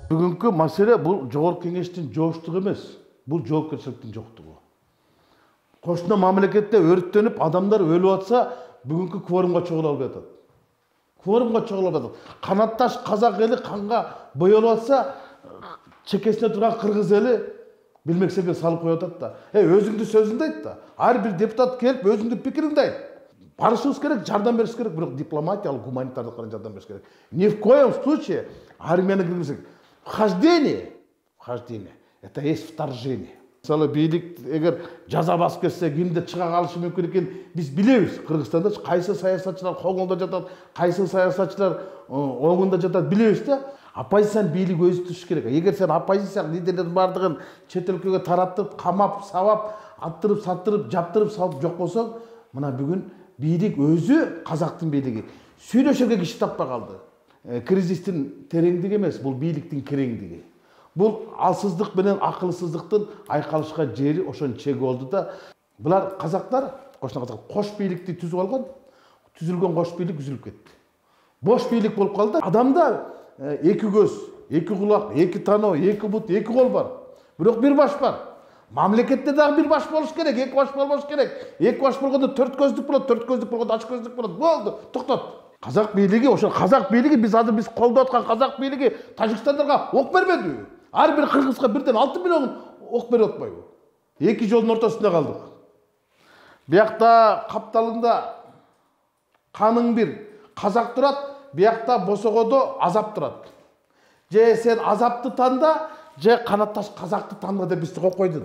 Бүгінгі мәселе бұл жогорку кеңештин жооштугу эмес, бұл жоопкерчиликтин жоктугу. Кошуна мамлекетте өрттөнүп, адамдар өлүп атса, бүгүнкү кворумга чогула албай атат. Кворумга чогула албай атат. Канатташ казак эли канга боелуп атса, чекесине турган кыргыз эли билмексерге салып коюп атат да. Өзүңдүн сөзүңдү айт да. Ар бир депутат келип өзүңдүн пикириңди айт. Барышыбыз керек, жардам бериш керек, бирок дипломатиялык, гуманитардык жардам бериш керек. Ни в коем случае армияны киргизик. Вхождение – это есть вторжение. Мысалы, бийлик эгер жаза басып кетсе, кимде чыга калышы мүмкүн экенин биз билебиз. Кыргызстанда кайсы саясатчылар колунда жатат, кайсы саясатчылар оңунда жатат билебиз да. Оппозициянын бийлиги өзү түшүш керек. Эгер сен оппозиция лидерлердин бардыгын чет өлкөгө тараттырып, камап, сабап, аттырып, саттырып, жаптырып салып жок болсоң, мына бүгүн бийлик өзү казактын бийлиги сүйлөшөргө киши таппай калды. Кризистин тереңдиги эмес, бул бийликтин кереңдиги. Бул алсыздык менен акылсыздыктын айкалышка жери ошон чеги болду да. Булар казактар, кош бийликти түзүп алган, түзүлгөн кош бийлик үзүлүп кетти. Бош бийлик болуп калды. Адамда эки көз, эки кулак, эки таноо, эки бут, эки кол бар. Бирок бир баш бар. Мамлекетте дагы бир баш болуш керек, эки баш болбош керек. Эки баш болгондо төрт көздүк болот, төрт көздүк болгондо ач көздүк болот. Болду, токтот. Казак бийлиги, ошо казак бийлиги, биз азыр колдоп аткан казак бийлиги Тажикстандарга ок бербедиби? Ар бир кыргызга бирден 6 миллион ок берип атпайбы? Эки жолдун ортосунда калдык. Биякта капталында каның бир казак турат, биякта босогодо азап турат. Же сен азапты танда, же канатташ казакты танда деп бизди коюп койду.